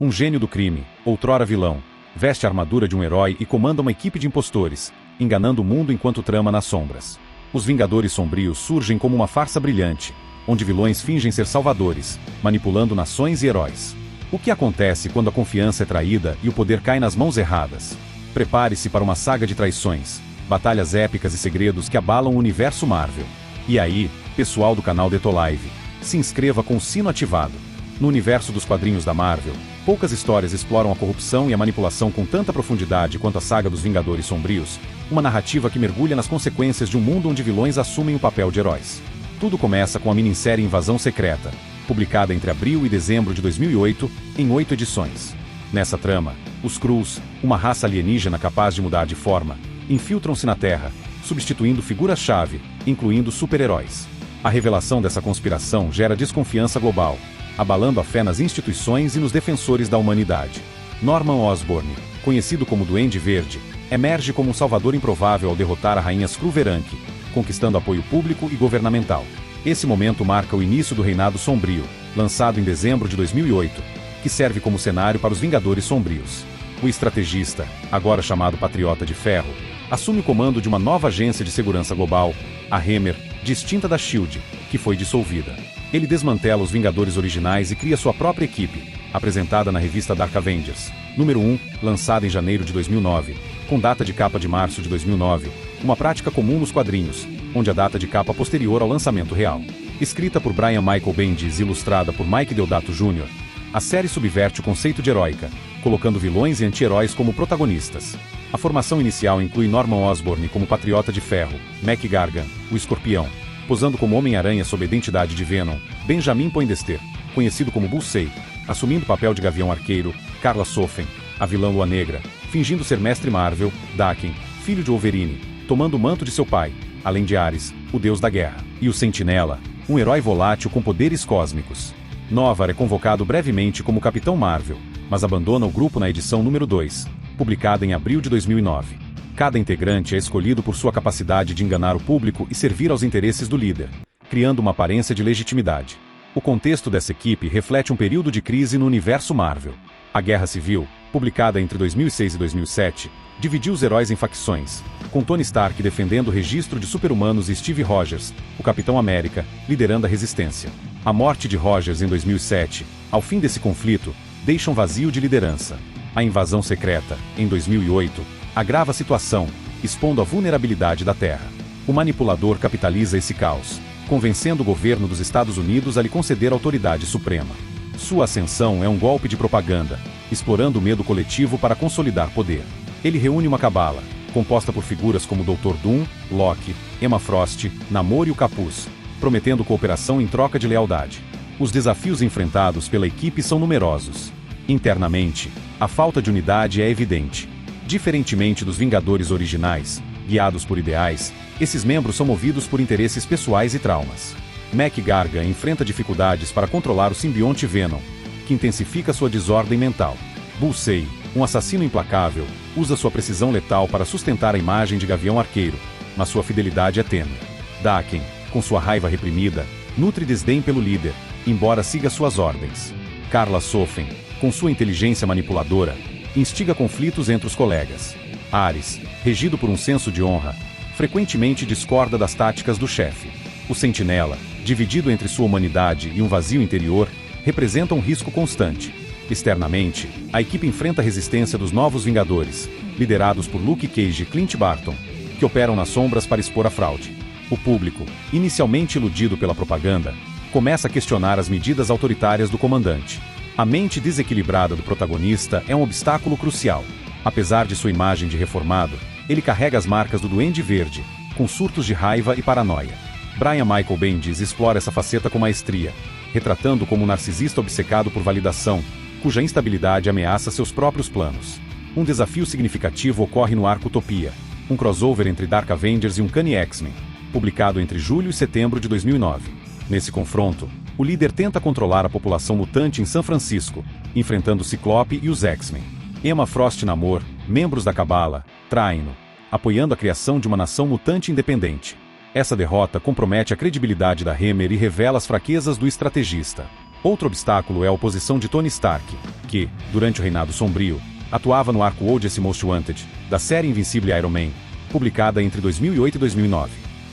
Um gênio do crime, outrora vilão, veste a armadura de um herói e comanda uma equipe de impostores, enganando o mundo enquanto trama nas sombras. Os Vingadores Sombrios surgem como uma farsa brilhante, onde vilões fingem ser salvadores, manipulando nações e heróis. O que acontece quando a confiança é traída e o poder cai nas mãos erradas? Prepare-se para uma saga de traições, batalhas épicas e segredos que abalam o universo Marvel. E aí, pessoal do canal Detolive, se inscreva com o sino ativado. No universo dos quadrinhos da Marvel, poucas histórias exploram a corrupção e a manipulação com tanta profundidade quanto a saga dos Vingadores Sombrios, uma narrativa que mergulha nas consequências de um mundo onde vilões assumem o papel de heróis. Tudo começa com a minissérie Invasão Secreta, publicada entre abril e dezembro de 2008, em 8 edições. Nessa trama, os Skrulls, uma raça alienígena capaz de mudar de forma, infiltram-se na Terra, substituindo figuras-chave, incluindo super-heróis. A revelação dessa conspiração gera desconfiança global, abalando a fé nas instituições e nos defensores da humanidade. Norman Osborn, conhecido como Duende Verde, emerge como um salvador improvável ao derrotar a rainha Skrull-Veranke, conquistando apoio público e governamental. Esse momento marca o início do Reinado Sombrio, lançado em dezembro de 2008, que serve como cenário para os Vingadores Sombrios. O estrategista, agora chamado Patriota de Ferro, assume o comando de uma nova agência de segurança global, a Hammer, distinta da S.H.I.E.L.D., que foi dissolvida. Ele desmantela os Vingadores originais e cria sua própria equipe, apresentada na revista Dark Avengers, número 1, lançada em janeiro de 2009, com data de capa de março de 2009, uma prática comum nos quadrinhos, onde a data de capa posterior ao lançamento real. Escrita por Brian Michael Bendis e ilustrada por Mike Deodato Jr., a série subverte o conceito de heróica, colocando vilões e anti-heróis como protagonistas. A formação inicial inclui Norman Osborn como Patriota de Ferro, Mac Gargan, o Escorpião, posando como Homem-Aranha sob a identidade de Venom, Benjamin Poindexter, conhecido como Bullseye, assumindo o papel de Gavião Arqueiro, Carla Sofen, a vilã Lua Negra, fingindo ser Mestre Marvel, Daken, filho de Wolverine, tomando o manto de seu pai, além de Ares, o deus da guerra, e o Sentinela, um herói volátil com poderes cósmicos. Nova é convocado brevemente como Capitão Marvel, mas abandona o grupo na edição número 2, publicada em abril de 2009. Cada integrante é escolhido por sua capacidade de enganar o público e servir aos interesses do líder, criando uma aparência de legitimidade. O contexto dessa equipe reflete um período de crise no universo Marvel. A Guerra Civil, publicada entre 2006 e 2007, dividiu os heróis em facções, com Tony Stark defendendo o registro de super-humanos e Steve Rogers, o Capitão América, liderando a resistência. A morte de Rogers em 2007, ao fim desse conflito, deixa um vazio de liderança. A Invasão Secreta, em 2008, agrava a situação, expondo a vulnerabilidade da Terra. O manipulador capitaliza esse caos, convencendo o governo dos Estados Unidos a lhe conceder autoridade suprema. Sua ascensão é um golpe de propaganda, explorando o medo coletivo para consolidar poder. Ele reúne uma cabala, composta por figuras como Dr. Doom, Loki, Emma Frost, Namor e o Capuz, prometendo cooperação em troca de lealdade. Os desafios enfrentados pela equipe são numerosos. Internamente, a falta de unidade é evidente. Diferentemente dos Vingadores originais, guiados por ideais, esses membros são movidos por interesses pessoais e traumas. Mac Gargan enfrenta dificuldades para controlar o simbionte Venom, que intensifica sua desordem mental. Bullseye, um assassino implacável, usa sua precisão letal para sustentar a imagem de Gavião Arqueiro, mas sua fidelidade é tênue. Daken, com sua raiva reprimida, nutre desdém pelo líder, embora siga suas ordens. Carla Sofen, com sua inteligência manipuladora, instiga conflitos entre os colegas. Ares, regido por um senso de honra, frequentemente discorda das táticas do chefe. O Sentinela, dividido entre sua humanidade e um vazio interior, representa um risco constante. Externamente, a equipe enfrenta a resistência dos Novos Vingadores, liderados por Luke Cage e Clint Barton, que operam nas sombras para expor a fraude. O público, inicialmente iludido pela propaganda, começa a questionar as medidas autoritárias do comandante. A mente desequilibrada do protagonista é um obstáculo crucial. Apesar de sua imagem de reformado, ele carrega as marcas do Duende Verde, com surtos de raiva e paranoia. Brian Michael Bendis explora essa faceta com maestria, retratando como um narcisista obcecado por validação, cuja instabilidade ameaça seus próprios planos. Um desafio significativo ocorre no arco Utopia, um crossover entre Dark Avengers e Uncanny X-Men, publicado entre julho e setembro de 2009. Nesse confronto, o líder tenta controlar a população mutante em São Francisco, enfrentando o Ciclope e os X-Men. Emma Frost e Namor, membros da Cabala, traem-no, apoiando a criação de uma nação mutante independente. Essa derrota compromete a credibilidade da Hammer e revela as fraquezas do estrategista. Outro obstáculo é a oposição de Tony Stark, que, durante o Reinado Sombrio, atuava no arco Odious Most Wanted, da série Invincible Iron Man, publicada entre 2008 e 2009.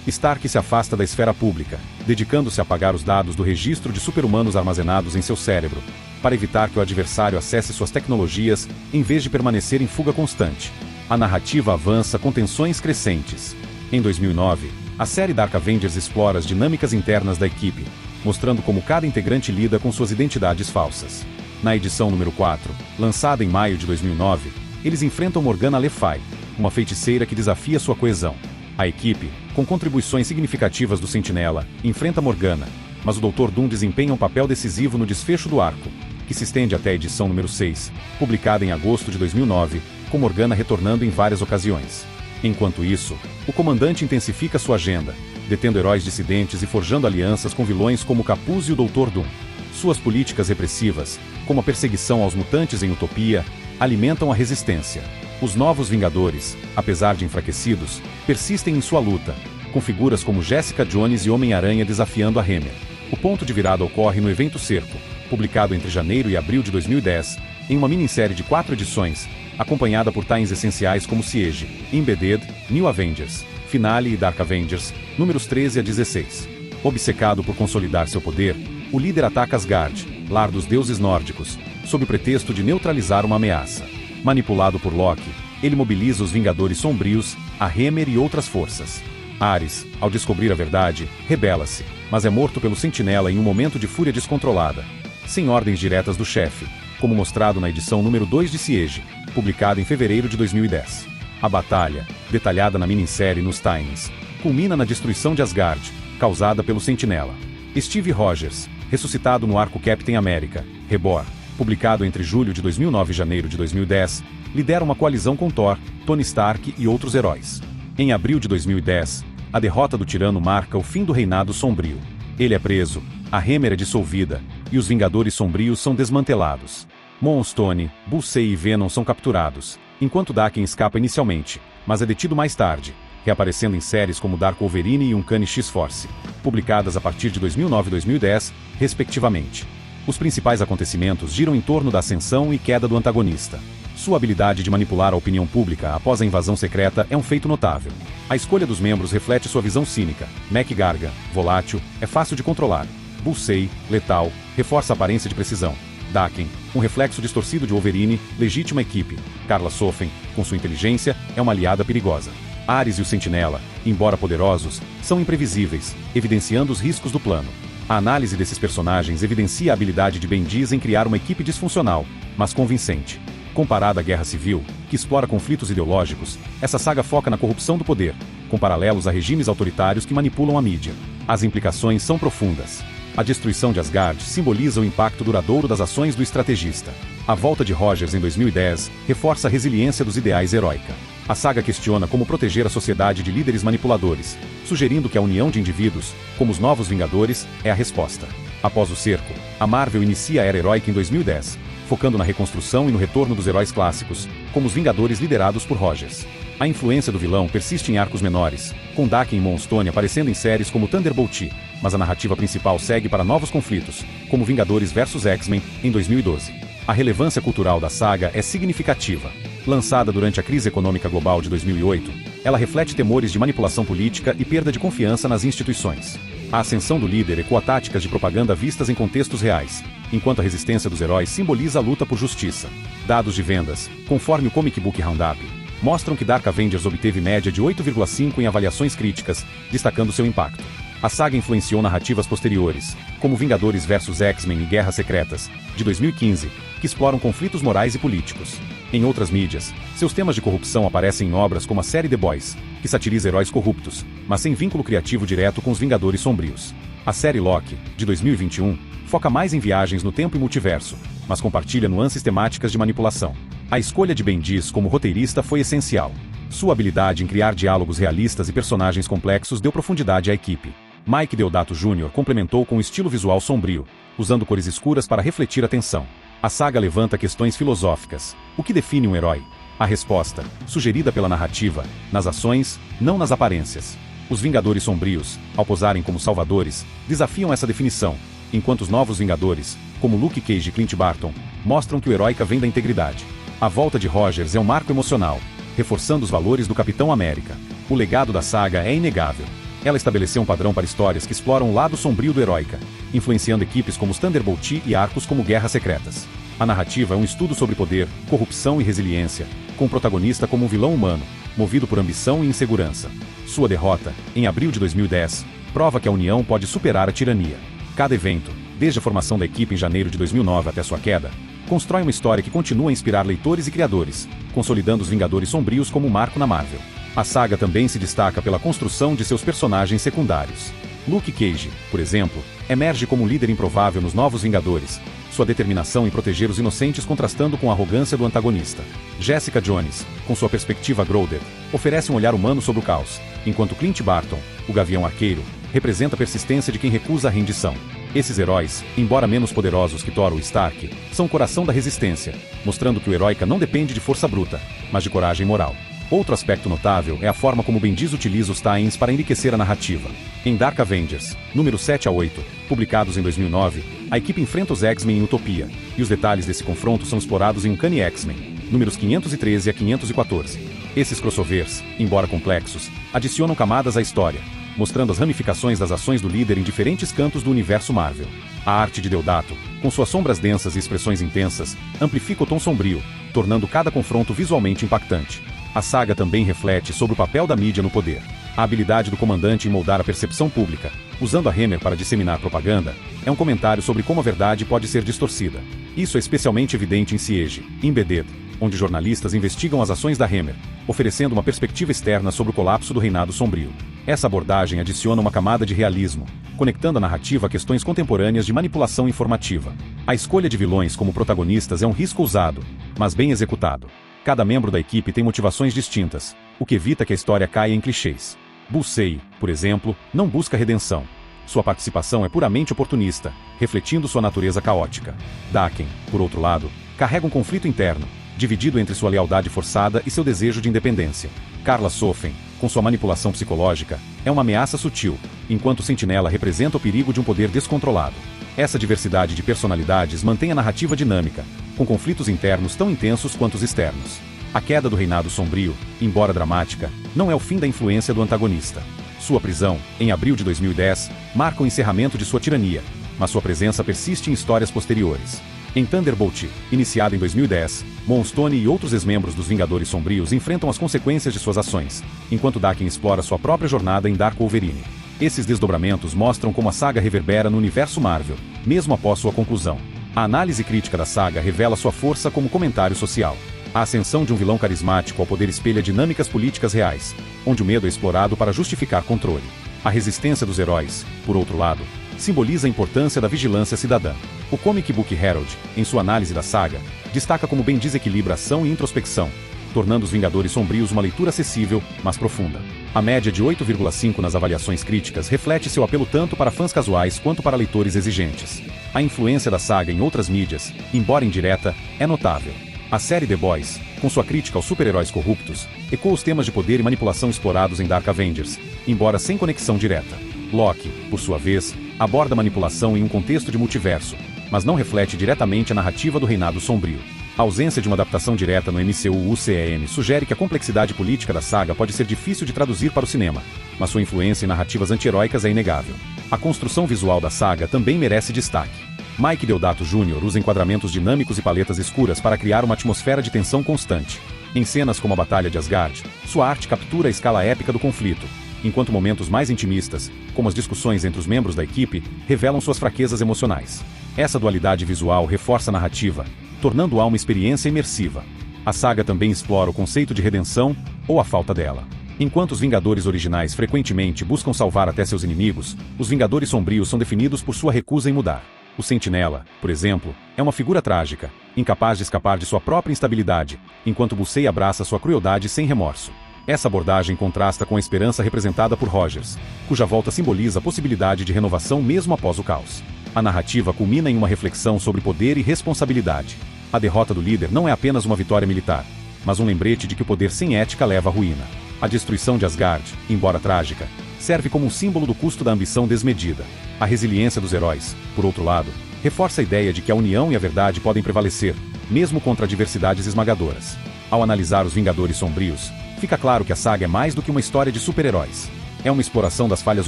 Stark se afasta da esfera pública, dedicando-se a apagar os dados do registro de super-humanos armazenados em seu cérebro, para evitar que o adversário acesse suas tecnologias, em vez de permanecer em fuga constante. A narrativa avança com tensões crescentes. Em 2009, a série Dark Avengers explora as dinâmicas internas da equipe, mostrando como cada integrante lida com suas identidades falsas. Na edição número 4, lançada em maio de 2009, eles enfrentam Morgana Le Fay, uma feiticeira que desafia sua coesão. A equipe, com contribuições significativas do Sentinela, enfrenta Morgana, mas o Dr. Doom desempenha um papel decisivo no desfecho do arco, que se estende até a edição número 6, publicada em agosto de 2009, com Morgana retornando em várias ocasiões. Enquanto isso, o comandante intensifica sua agenda, detendo heróis dissidentes e forjando alianças com vilões como Capuz e o Dr. Doom. Suas políticas repressivas, como a perseguição aos mutantes em Utopia, alimentam a resistência. Os Novos Vingadores, apesar de enfraquecidos, persistem em sua luta, com figuras como Jessica Jones e Homem-Aranha desafiando a Hammer. O ponto de virada ocorre no evento Cerco, publicado entre janeiro e abril de 2010, em uma minissérie de 4 edições, acompanhada por times essenciais como Siege, Embedded, New Avengers, Finale e Dark Avengers, números 13 a 16. Obcecado por consolidar seu poder, o líder ataca Asgard, lar dos deuses nórdicos, sob o pretexto de neutralizar uma ameaça. Manipulado por Loki, ele mobiliza os Vingadores Sombrios, a Hammer e outras forças. Ares, ao descobrir a verdade, rebela-se, mas é morto pelo Sentinela em um momento de fúria descontrolada, sem ordens diretas do chefe, como mostrado na edição número 2 de Siege, publicada em fevereiro de 2010. A batalha, detalhada na minissérie nos Times, culmina na destruição de Asgard, causada pelo Sentinela. Steve Rogers, ressuscitado no arco Captain America, Reborn, publicado entre julho de 2009 e janeiro de 2010, lidera uma coalizão com Thor, Tony Stark e outros heróis. Em abril de 2010, a derrota do tirano marca o fim do Reinado Sombrio. Ele é preso, a Hammer é dissolvida, e os Vingadores Sombrios são desmantelados. Moonstone, Bullseye e Venom são capturados, enquanto Daken escapa inicialmente, mas é detido mais tarde, reaparecendo em séries como Dark Wolverine e Uncanny X-Force, publicadas a partir de 2009 e 2010, respectivamente. Os principais acontecimentos giram em torno da ascensão e queda do antagonista. Sua habilidade de manipular a opinião pública após a invasão secreta é um feito notável. A escolha dos membros reflete sua visão cínica. Mac Gargan, volátil, é fácil de controlar. Bullseye, letal, reforça a aparência de precisão. Daken, um reflexo distorcido de Wolverine, legítima equipe. Carla Sofen, com sua inteligência, é uma aliada perigosa. Ares e o Sentinela, embora poderosos, são imprevisíveis, evidenciando os riscos do plano. A análise desses personagens evidencia a habilidade de Bendis em criar uma equipe disfuncional, mas convincente. Comparada à Guerra Civil, que explora conflitos ideológicos, essa saga foca na corrupção do poder, com paralelos a regimes autoritários que manipulam a mídia. As implicações são profundas. A destruição de Asgard simboliza o impacto duradouro das ações do estrategista. A volta de Rogers em 2010 reforça a resiliência dos ideais heróica. A saga questiona como proteger a sociedade de líderes manipuladores, sugerindo que a união de indivíduos, como os Novos Vingadores, é a resposta. Após o cerco, a Marvel inicia a era heróica em 2010, focando na reconstrução e no retorno dos heróis clássicos, como os Vingadores liderados por Rogers. A influência do vilão persiste em arcos menores, com Daken e Moonstone aparecendo em séries como Thunderbolt, mas a narrativa principal segue para novos conflitos, como Vingadores vs X-Men, em 2012. A relevância cultural da saga é significativa. Lançada durante a crise econômica global de 2008, ela reflete temores de manipulação política e perda de confiança nas instituições. A ascensão do líder ecoa táticas de propaganda vistas em contextos reais, enquanto a resistência dos heróis simboliza a luta por justiça. Dados de vendas, conforme o Comic Book Roundup, mostram que Dark Avengers obteve média de 8,5 em avaliações críticas, destacando seu impacto. A saga influenciou narrativas posteriores, como Vingadores vs X-Men e Guerras Secretas, de 2015, que exploram conflitos morais e políticos. Em outras mídias, seus temas de corrupção aparecem em obras como a série The Boys, que satiriza heróis corruptos, mas sem vínculo criativo direto com os Vingadores Sombrios. A série Loki, de 2021, foca mais em viagens no tempo e multiverso, mas compartilha nuances temáticas de manipulação. A escolha de Bendis como roteirista foi essencial. Sua habilidade em criar diálogos realistas e personagens complexos deu profundidade à equipe. Mike Deodato Jr. complementou com um estilo visual sombrio, usando cores escuras para refletir a tensão. A saga levanta questões filosóficas. O que define um herói? A resposta, sugerida pela narrativa, nas ações, não nas aparências. Os Vingadores Sombrios, ao posarem como salvadores, desafiam essa definição, enquanto os novos Vingadores, como Luke Cage e Clint Barton, mostram que o Heróica vem da integridade. A volta de Rogers é um marco emocional, reforçando os valores do Capitão América. O legado da saga é inegável. Ela estabeleceu um padrão para histórias que exploram o lado sombrio do Heróica, influenciando equipes como os Thunderbolt e arcos como Guerras Secretas. A narrativa é um estudo sobre poder, corrupção e resiliência, com o protagonista como um vilão humano, movido por ambição e insegurança. Sua derrota, em abril de 2010, prova que a união pode superar a tirania. Cada evento, desde a formação da equipe em janeiro de 2009 até sua queda, constrói uma história que continua a inspirar leitores e criadores, consolidando os Vingadores Sombrios como um marco na Marvel. A saga também se destaca pela construção de seus personagens secundários. Luke Cage, por exemplo, emerge como um líder improvável nos Novos Vingadores, sua determinação em proteger os inocentes contrastando com a arrogância do antagonista. Jessica Jones, com sua perspectiva grounded, oferece um olhar humano sobre o caos, enquanto Clint Barton, o Gavião Arqueiro, representa a persistência de quem recusa a rendição. Esses heróis, embora menos poderosos que Thor ou Stark, são o coração da resistência, mostrando que o Heróica não depende de força bruta, mas de coragem moral. Outro aspecto notável é a forma como Bendis utiliza os tie-ins para enriquecer a narrativa. Em Dark Avengers, números 7 a 8, publicados em 2009, a equipe enfrenta os X-Men em Utopia, e os detalhes desse confronto são explorados em Uncanny X-Men, números 513 a 514. Esses crossovers, embora complexos, adicionam camadas à história, mostrando as ramificações das ações do líder em diferentes cantos do universo Marvel. A arte de Deodato, com suas sombras densas e expressões intensas, amplifica o tom sombrio, tornando cada confronto visualmente impactante. A saga também reflete sobre o papel da mídia no poder. A habilidade do comandante em moldar a percepção pública, usando a Hammer para disseminar propaganda, é um comentário sobre como a verdade pode ser distorcida. Isso é especialmente evidente em Siege, Embedded, onde jornalistas investigam as ações da Hammer, oferecendo uma perspectiva externa sobre o colapso do Reinado Sombrio. Essa abordagem adiciona uma camada de realismo, conectando a narrativa a questões contemporâneas de manipulação informativa. A escolha de vilões como protagonistas é um risco ousado, mas bem executado. Cada membro da equipe tem motivações distintas, o que evita que a história caia em clichês. Bullseye, por exemplo, não busca redenção. Sua participação é puramente oportunista, refletindo sua natureza caótica. Daken, por outro lado, carrega um conflito interno, dividido entre sua lealdade forçada e seu desejo de independência. Karla Sofen, com sua manipulação psicológica, é uma ameaça sutil, enquanto Sentinela representa o perigo de um poder descontrolado. Essa diversidade de personalidades mantém a narrativa dinâmica, com conflitos internos tão intensos quanto os externos. A queda do Reinado Sombrio, embora dramática, não é o fim da influência do antagonista. Sua prisão, em abril de 2010, marca o encerramento de sua tirania, mas sua presença persiste em histórias posteriores. Em Thunderbolt, iniciado em 2010, Moonstone e outros ex-membros dos Vingadores Sombrios enfrentam as consequências de suas ações, enquanto Daken explora sua própria jornada em Dark Wolverine. Esses desdobramentos mostram como a saga reverbera no universo Marvel, mesmo após sua conclusão. A análise crítica da saga revela sua força como comentário social. A ascensão de um vilão carismático ao poder espelha dinâmicas políticas reais, onde o medo é explorado para justificar controle. A resistência dos heróis, por outro lado, simboliza a importância da vigilância cidadã. O Comic Book Herald, em sua análise da saga, destaca como bem desequilibra ação e introspecção, tornando os Vingadores Sombrios uma leitura acessível, mas profunda. A média de 8,5 nas avaliações críticas reflete seu apelo tanto para fãs casuais quanto para leitores exigentes. A influência da saga em outras mídias, embora indireta, é notável. A série The Boys, com sua crítica aos super-heróis corruptos, ecoa os temas de poder e manipulação explorados em Dark Avengers, embora sem conexão direta. Loki, por sua vez, aborda a manipulação em um contexto de multiverso, mas não reflete diretamente a narrativa do Reinado Sombrio. A ausência de uma adaptação direta no MCU/UCM sugere que a complexidade política da saga pode ser difícil de traduzir para o cinema, mas sua influência em narrativas anti-heróicas é inegável. A construção visual da saga também merece destaque. Mike Deodato Jr. usa enquadramentos dinâmicos e paletas escuras para criar uma atmosfera de tensão constante. Em cenas como a Batalha de Asgard, sua arte captura a escala épica do conflito, enquanto momentos mais intimistas, como as discussões entre os membros da equipe, revelam suas fraquezas emocionais. Essa dualidade visual reforça a narrativa, tornando-a uma experiência imersiva. A saga também explora o conceito de redenção, ou a falta dela. Enquanto os Vingadores originais frequentemente buscam salvar até seus inimigos, os Vingadores Sombrios são definidos por sua recusa em mudar. O Sentinela, por exemplo, é uma figura trágica, incapaz de escapar de sua própria instabilidade, enquanto Bullseye abraça sua crueldade sem remorso. Essa abordagem contrasta com a esperança representada por Rogers, cuja volta simboliza a possibilidade de renovação mesmo após o caos. A narrativa culmina em uma reflexão sobre poder e responsabilidade. A derrota do líder não é apenas uma vitória militar, mas um lembrete de que o poder sem ética leva à ruína. A destruição de Asgard, embora trágica, serve como um símbolo do custo da ambição desmedida. A resiliência dos heróis, por outro lado, reforça a ideia de que a união e a verdade podem prevalecer, mesmo contra adversidades esmagadoras. Ao analisar os Vingadores Sombrios, fica claro que a saga é mais do que uma história de super-heróis. É uma exploração das falhas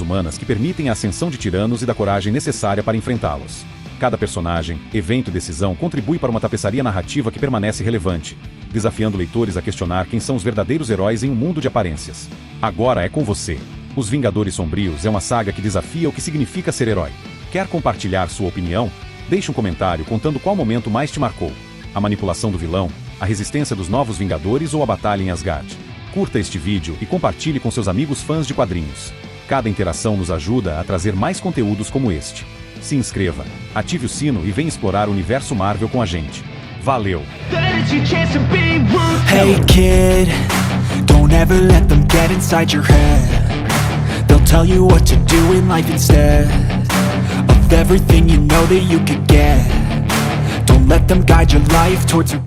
humanas que permitem a ascensão de tiranos e da coragem necessária para enfrentá-los. Cada personagem, evento e decisão contribui para uma tapeçaria narrativa que permanece relevante, desafiando leitores a questionar quem são os verdadeiros heróis em um mundo de aparências. Agora é com você. Os Vingadores Sombrios é uma saga que desafia o que significa ser herói. Quer compartilhar sua opinião? Deixe um comentário contando qual momento mais te marcou. A manipulação do vilão, a resistência dos novos Vingadores ou a batalha em Asgard. Curta este vídeo e compartilhe com seus amigos fãs de quadrinhos. Cada interação nos ajuda a trazer mais conteúdos como este. Se inscreva, ative o sino e venha explorar o universo Marvel com a gente. Valeu! Hey kid, don't ever let them get inside your head. They'll tell you what to do in life instead of everything you know that you could get. Don't let them guide your life towards your